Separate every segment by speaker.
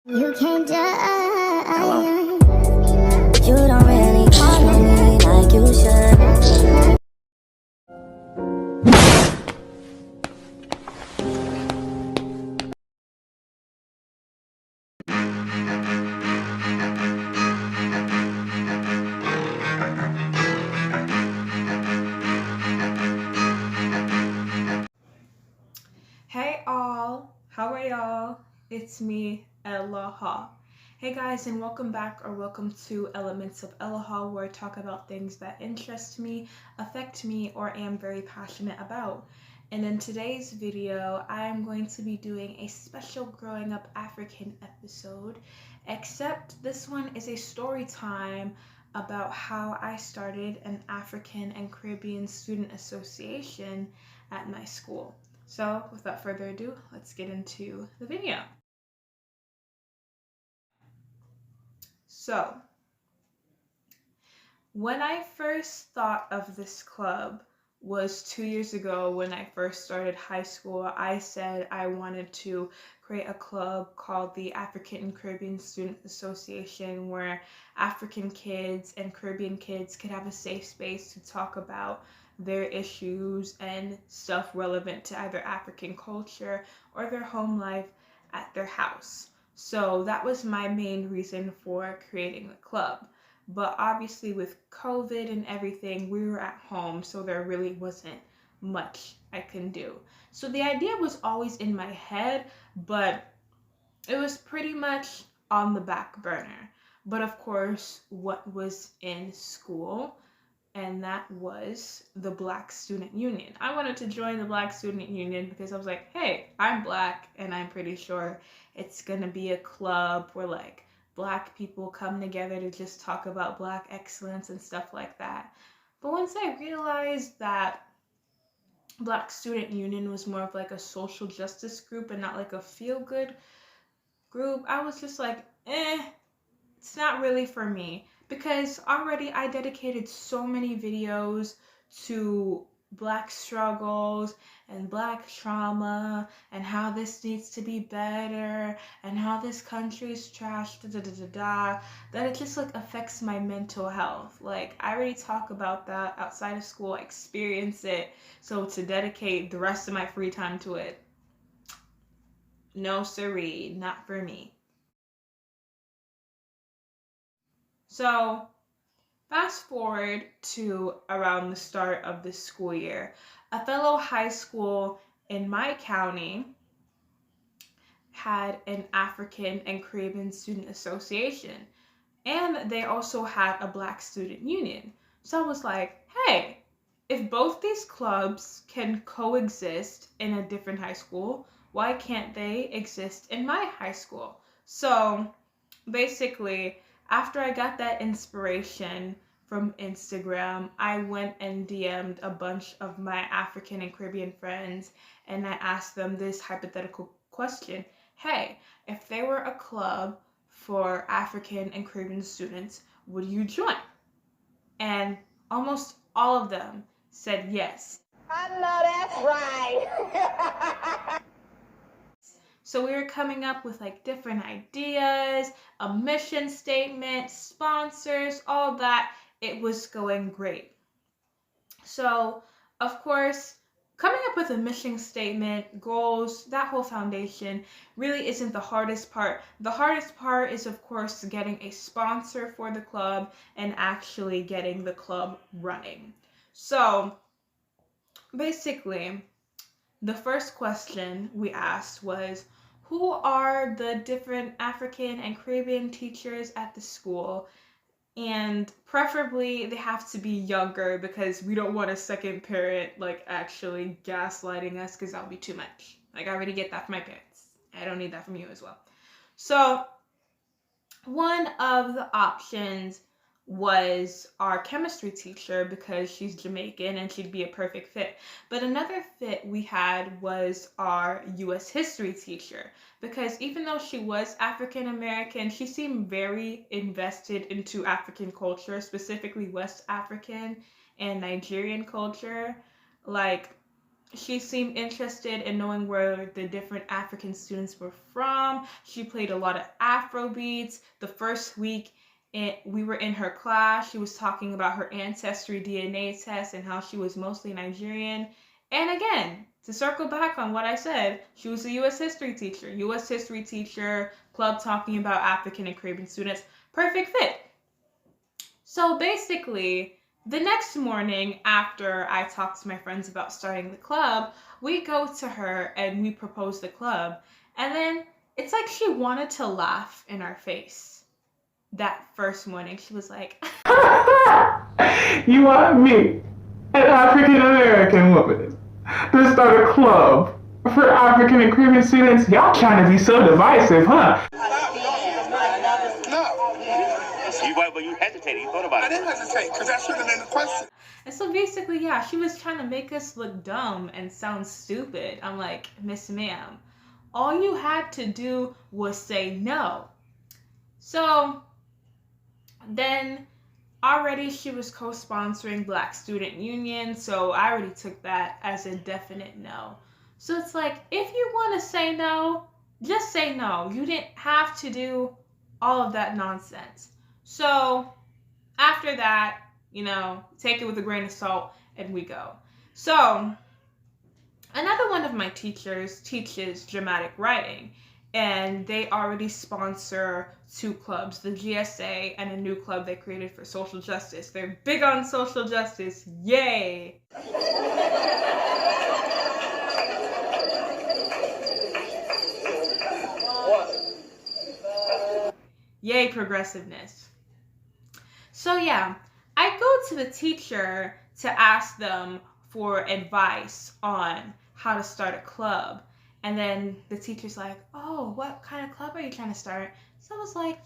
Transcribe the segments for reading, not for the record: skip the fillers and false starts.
Speaker 1: You can't
Speaker 2: Hello.
Speaker 1: judge. You don't really call on me like you should.
Speaker 3: Hey all, how are y'all? It's me, Ellaha. Hey guys, and welcome back or welcome to Elements of Ellaha, where I talk about things that interest me, affect me, or am very passionate about. And in today's video, I am going to be doing a special Growing Up African episode, except this one is a story time about how I started an African and Caribbean Student Association at my school. So without further ado, let's get into the video. So when I first thought of this club was 2 years ago when I first started high school. I said I wanted to create a club called the African and Caribbean Student Association where African kids and Caribbean kids could have a safe space to talk about their issues and stuff relevant to either African culture or their home life at their house. So that was my main reason for creating the club. But obviously, with COVID and everything, we were at home, so there really wasn't much I can do. So the idea was always in my head, but it was pretty much on the back burner. But of course, what was in school, and that was the Black Student Union. I wanted to join the Black Student Union because I was like, hey, I'm Black, and I'm pretty sure it's gonna be a club where like Black people come together to just talk about Black excellence and stuff like that. But once I realized that Black Student Union was more of like a social justice group and not like a feel good group, I was just like, it's not really for me because already I dedicated so many videos to Black struggles and Black trauma and how this needs to be better and how this country is trash, that it just like affects my mental health. Like I already talk about that outside of school, I experience it, so to dedicate the rest of my free time to it, no siree, not for me. So fast forward to around the start of the school year. A fellow high school in my county had an African and Caribbean Student Association, and they also had a Black Student Union. So I was like, hey, if both these clubs can coexist in a different high school, why can't they exist in my high school? So basically, after I got that inspiration from Instagram, I went and DM'd a bunch of my African and Caribbean friends and I asked them this hypothetical question. Hey, if they were a club for African and Caribbean students, would you join? And almost all of them said yes.
Speaker 2: I know that's right.
Speaker 3: So we were coming up with like different ideas, a mission statement, sponsors, all that. It was going great. So, of course, coming up with a mission statement, goals, that whole foundation really isn't the hardest part. The hardest part is, of course, getting a sponsor for the club and actually getting the club running. So, basically, the first question we asked was, who are the different African and Caribbean teachers at the school? And preferably they have to be younger because we don't want a second parent like actually gaslighting us because that would be too much. Like I already get that from my parents. I don't need that from you as well. So one of the options was our chemistry teacher because she's Jamaican and she'd be a perfect fit. But another fit we had was our US history teacher because even though she was African American, she seemed very invested into African culture, specifically West African and Nigerian culture. Like she seemed interested in knowing where the different African students were from. She played a lot of Afro beats. The first week we were in her class, she was talking about her ancestry DNA test and how she was mostly Nigerian. And again, to circle back on what I said, she was a U.S. history teacher. U.S. history teacher, club talking about African and Caribbean students. Perfect fit. So basically, the next morning after I talked to my friends about starting the club, we go to her and we propose the club. And then it's like she wanted to laugh in our face. That first morning, she was like,
Speaker 4: You want me, an African American woman, to start a club for African and Caribbean students? Y'all trying to be so divisive, huh?
Speaker 5: But you hesitated. You thought about it.
Speaker 6: I didn't hesitate because that should have been the question.
Speaker 3: And so basically, yeah, she was trying to make us look dumb and sound stupid. I'm like, Miss Ma'am, all you had to do was say no. So then already she was co-sponsoring Black Student Union, so I already took that as a definite no. So it's like, if you want to say no, just say no. You didn't have to do all of that nonsense. So after that, take it with a grain of salt and we go. So another one of my teachers teaches dramatic writing, and they already sponsor 2 clubs, the GSA and a new club they created for social justice. They're big on social justice. Yay! Yay, progressiveness. So yeah, I go to the teacher to ask them for advice on how to start a club. And then the teacher's like, oh, what kind of club are you trying to start? So I was like,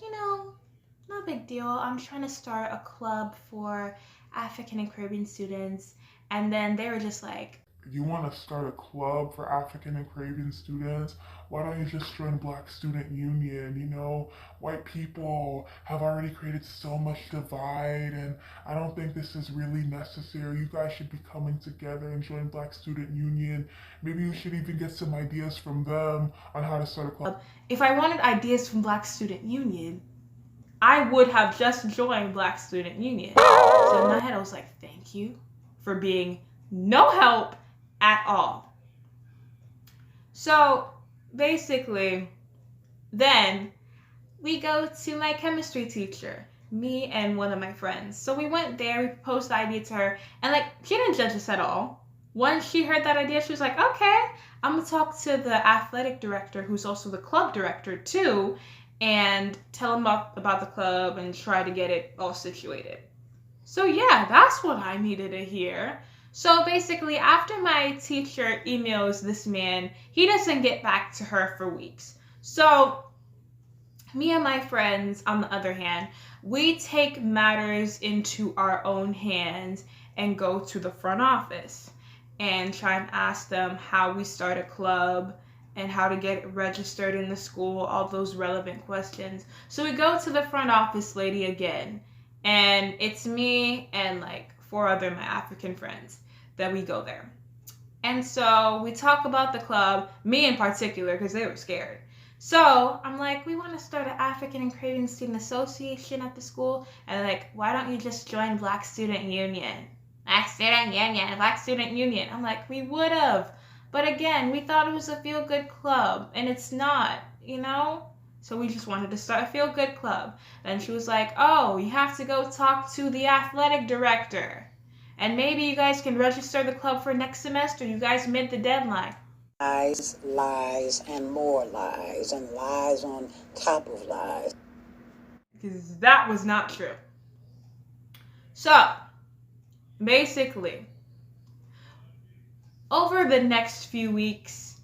Speaker 3: no big deal. I'm trying to start a club for African and Caribbean students. And then they were just like,
Speaker 6: You want to start a club for African and Caribbean students? Why don't you just join Black Student Union? White people have already created so much divide, and I don't think this is really necessary. You guys should be coming together and join Black Student Union. Maybe you should even get some ideas from them on how to start a club.
Speaker 3: If I wanted ideas from Black Student Union, I would have just joined Black Student Union. So in my head, I was like, thank you for being no help at all. So basically, then we go to my chemistry teacher, me and one of my friends. So we went there, we proposed the idea to her, and she didn't judge us at all. Once she heard that idea, she was like, okay, I'm gonna talk to the athletic director, who's also the club director too, and tell him about the club and try to get it all situated. So yeah, that's what I needed to hear. So basically, after my teacher emails this man, he doesn't get back to her for weeks. So me and my friends, on the other hand, we take matters into our own hands and go to the front office and try and ask them how we start a club and how to get it registered in the school, all those relevant questions. So we go to the front office lady again, and it's me and 4 other my African friends that we go there. And so we talk about the club, me in particular, because they were scared. So I'm like, we want to start an African and Caribbean Student Association at the school. And why don't you just join Black Student Union? Black Student Union. I'm like, we would have. But again, we thought it was a feel-good club, and it's not, So we just wanted to start a feel-good club. Then she was like, oh, you have to go talk to the athletic director. And maybe you guys can register the club for next semester. You guys made the deadline.
Speaker 7: Lies, and more lies, and lies on top of lies.
Speaker 3: Because that was not true. So, basically, over the next few weeks,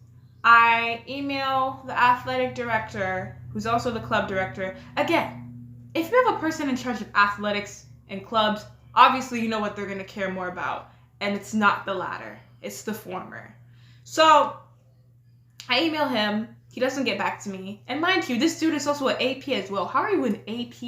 Speaker 3: I email the athletic director, who's also the club director. Again, if you have a person in charge of athletics and clubs, obviously you know what they're going to care more about. And it's not the latter. It's the former. So I email him. He doesn't get back to me. And mind you, this dude is also an AP as well. How are you an AP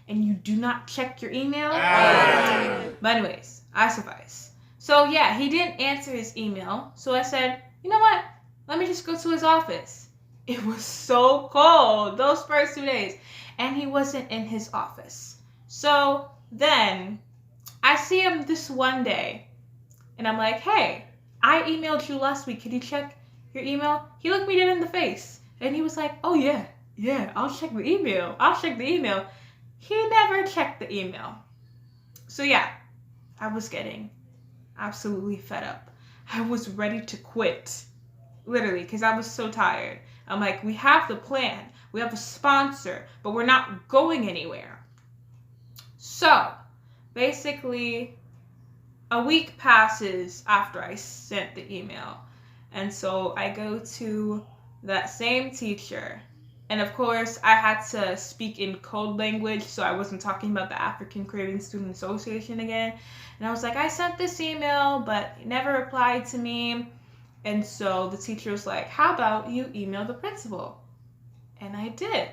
Speaker 3: and you do not check your email? But anyways, I suffice. So yeah, he didn't answer his email. So I said, you know what? Let me just go to his office. It was so cold those first 2 days, and he wasn't in his office. So then I see him this one day, and I'm like, hey, I emailed you last week. Could you check your email? He looked me dead in the face, and he was like, oh yeah, I'll check the email. He never checked the email. So yeah, I was getting absolutely fed up. I was ready to quit, literally, because I was so tired. I'm like, we have the plan, we have a sponsor, but we're not going anywhere. So basically, a week passes after I sent the email. And so I go to that same teacher. And of course, I had to speak in code language, so I wasn't talking about the African Caribbean Student Association again. And I was like, I sent this email, but he never replied to me. And so the teacher was like, how about you email the principal? And I did.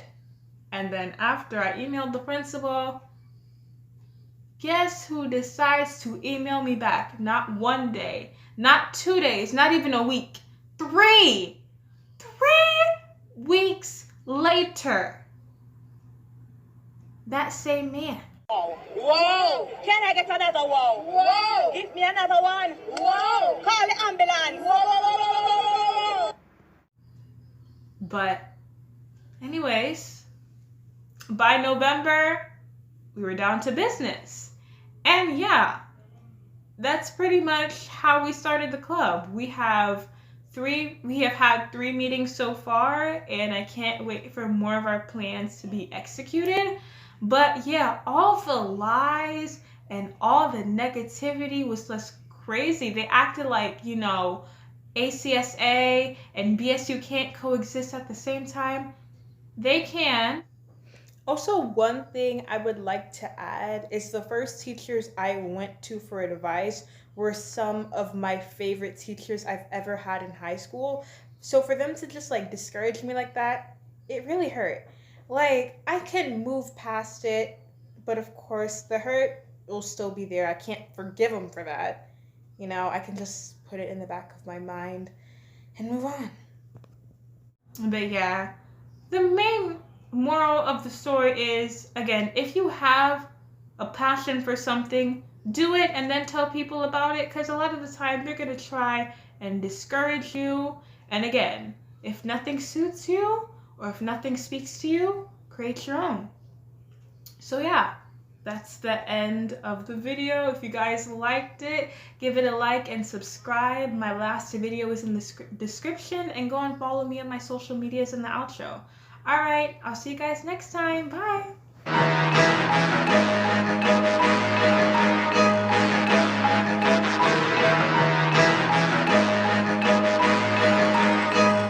Speaker 3: And then after I emailed the principal, guess who decides to email me back? Not 1 day, not 2 days, not even a week. 3 weeks later, that same man.
Speaker 2: Whoa! Can I get another whoa? Whoa! Give me another one. Whoa! Call the ambulance. Whoa!
Speaker 3: But anyways, by November, we were down to business. And yeah, that's pretty much how we started the club. We have had 3 meetings so far, and I can't wait for more of our plans to be executed. But yeah, all the lies and all the negativity was just crazy. They acted like, you know, ACSA and BSU can't coexist at the same time. They can. Also, one thing I would like to add is the first teachers I went to for advice were some of my favorite teachers I've ever had in high school. So for them to just like discourage me like that, it really hurt. Like, I can move past it, but of course the hurt will still be there. I can't forgive them for that. You know, I can just put it in the back of my mind and move on. But yeah, the main moral of the story is, again, if you have a passion for something, do it and then tell people about it, because a lot of the time they're going to try and discourage you. And again, if nothing suits you or if nothing speaks to you, create your own. So yeah, that's the end of the video. If you guys liked it, give it a like and subscribe. My last video is in the description, and go and follow me on my social medias in the outro. Alright, I'll see you guys next time. Bye!